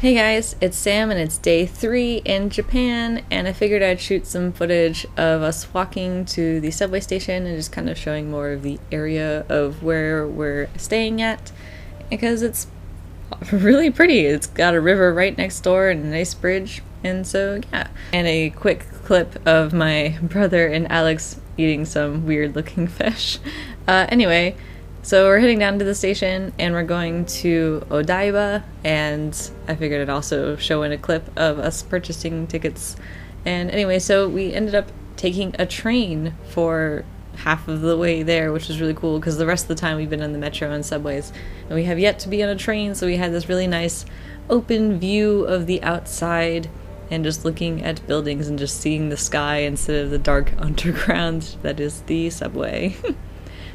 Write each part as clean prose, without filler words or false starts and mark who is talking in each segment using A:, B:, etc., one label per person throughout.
A: Hey guys, it's Sam and it's day 3 in Japan, and I figured I'd shoot some footage of us walking to the subway station and just kind of showing more of the area of where we're staying at, because it's really pretty. It's got a river right next door and a nice bridge, and so yeah. And a quick clip of my brother and Alex eating some weird looking fish. Anyway, so we're heading down to the station and we're going to Odaiba, and I figured I'd also show in a clip of us purchasing tickets. And anyway, so we ended up taking a train for half of the way there, which was really cool because the rest of the time we've been on the metro and subways, and we have yet to be on a train, so we had this really nice open view of the outside and just looking at buildings and just seeing the sky instead of the dark underground that is the subway.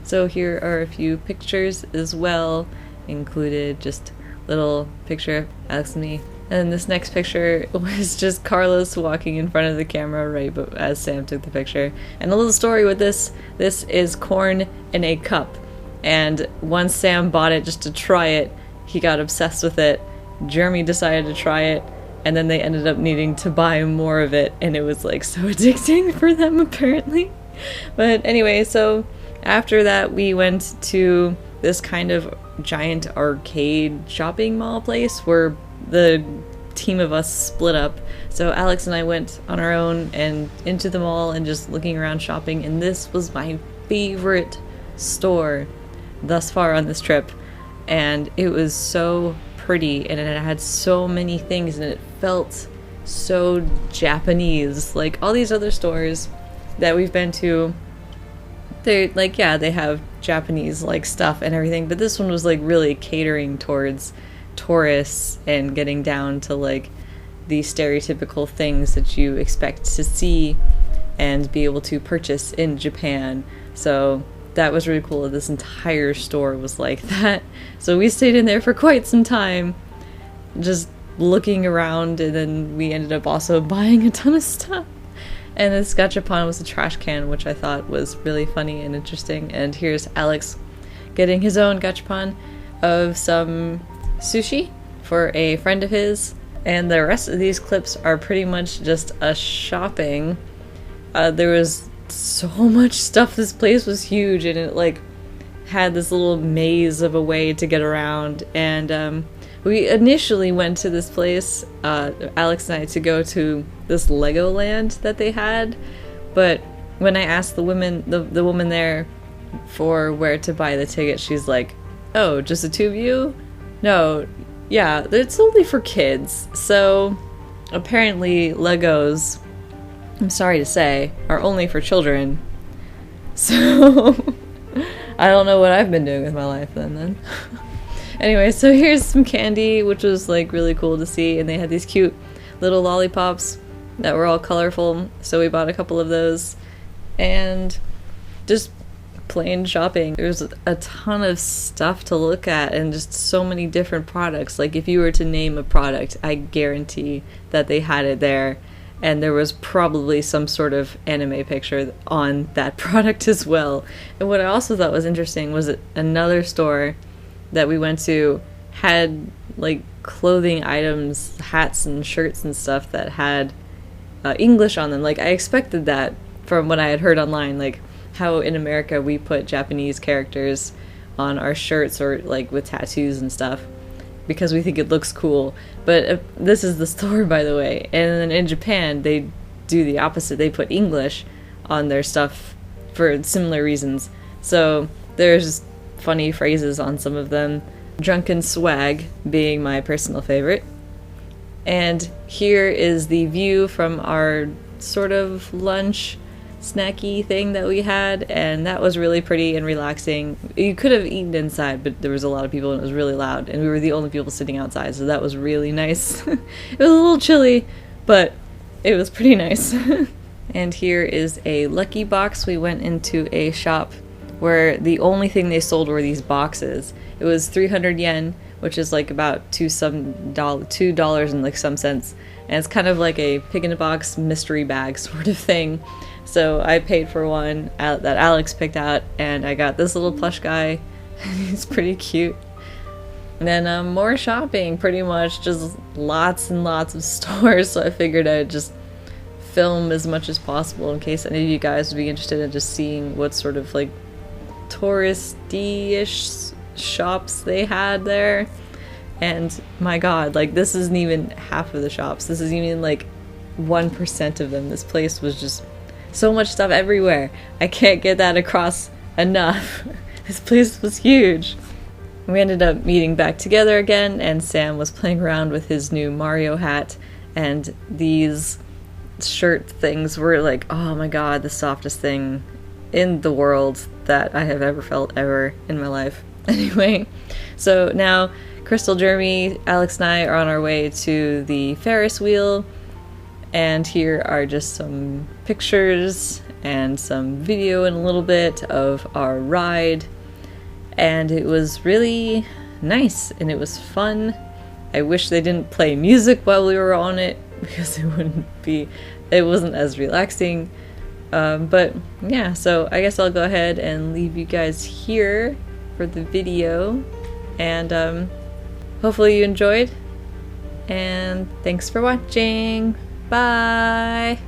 A: So here are a few pictures as well, included just little picture of Alex and me. And this next picture was just Carlos walking in front of the camera right as Sam took the picture. And a little story with this is corn in a cup. And once Sam bought it just to try it, he got obsessed with it. Jeremy decided to try it, and then they ended up needing to buy more of it, and it was like so addicting for them apparently. But anyway, so after that, we went to this kind of giant arcade shopping mall place where the team of us split up. So Alex and I went on our own and into the mall and just looking around shopping, and this was my favorite store thus far on this trip. And it was so pretty, and it had so many things, and it felt so Japanese. Like all these other stores that we've been to, they're like, yeah, they have Japanese like stuff and everything, but this one was like really catering towards tourists and getting down to like the stereotypical things that you expect to see and be able to purchase in Japan. So that was really cool. This entire store was like that. So we stayed in there for quite some time just looking around, and then we ended up also buying a ton of stuff. And this gachapon was a trash can, which I thought was really funny and interesting. And here's Alex getting his own gachapon of some sushi for a friend of his. And the rest of these clips are pretty much just us shopping. There was so much stuff. This place was huge, and it like had this little maze of a way to get around. And we initially went to this place, Alex and I, to go to this Legoland that they had, but when I asked the woman there for where to buy the ticket, she's like, "Oh, just the two of you? No, yeah, it's only for kids." So apparently Legos, I'm sorry to say, are only for children. So I don't know what I've been doing with my life then. Anyway, so here's some candy, which was like really cool to see, and they had these cute little lollipops that were all colorful, so we bought a couple of those, and just plain shopping. There was a ton of stuff to look at and just so many different products. Like if you were to name a product, I guarantee that they had it there, and there was probably some sort of anime picture on that product as well. And what I also thought was interesting was that another store that we went to had like clothing items, hats and shirts and stuff that had English on them. Like I expected that from what I had heard online, like how in America we put Japanese characters on our shirts or like with tattoos and stuff because we think it looks cool. But this is the store, by the way, and then in Japan they do the opposite. They put English on their stuff for similar reasons. So there's funny phrases on some of them, drunken swag being my personal favorite. And here is the view from our sort of lunch snacky thing that we had, and that was really pretty and relaxing. You could have eaten inside, but there was a lot of people and it was really loud, and we were the only people sitting outside, so that was really nice. It was a little chilly, but it was pretty nice. And here is a lucky box. We went into a shop where the only thing they sold were these boxes. It was 300 yen, which is like about $2 and like some cents. And it's kind of like a pig in a box mystery bag sort of thing. So I paid for one that Alex picked out, and I got this little plush guy. He's pretty cute. And then more shopping, pretty much, just lots and lots of stores, so I figured I'd just film as much as possible in case any of you guys would be interested in just seeing what sort of like touristy-ish shops they had there. And my god, like this isn't even half of the shops, this is even like 1% of them. This place was just so much stuff everywhere. I can't get that across enough. This place was huge. We ended up meeting back together again, and Sam was playing around with his new Mario hat, and these shirt things were like, oh my god, the softest thing in the world that I have ever felt ever in my life. Anyway, so now Crystal, Jeremy, Alex and I are on our way to the Ferris Wheel, and here are just some pictures and some video in a little bit of our ride. And it was really nice and it was fun. I wish they didn't play music while we were on it because it wasn't as relaxing. But yeah, so I guess I'll go ahead and leave you guys here for the video, and hopefully you enjoyed, and thanks for watching. Bye!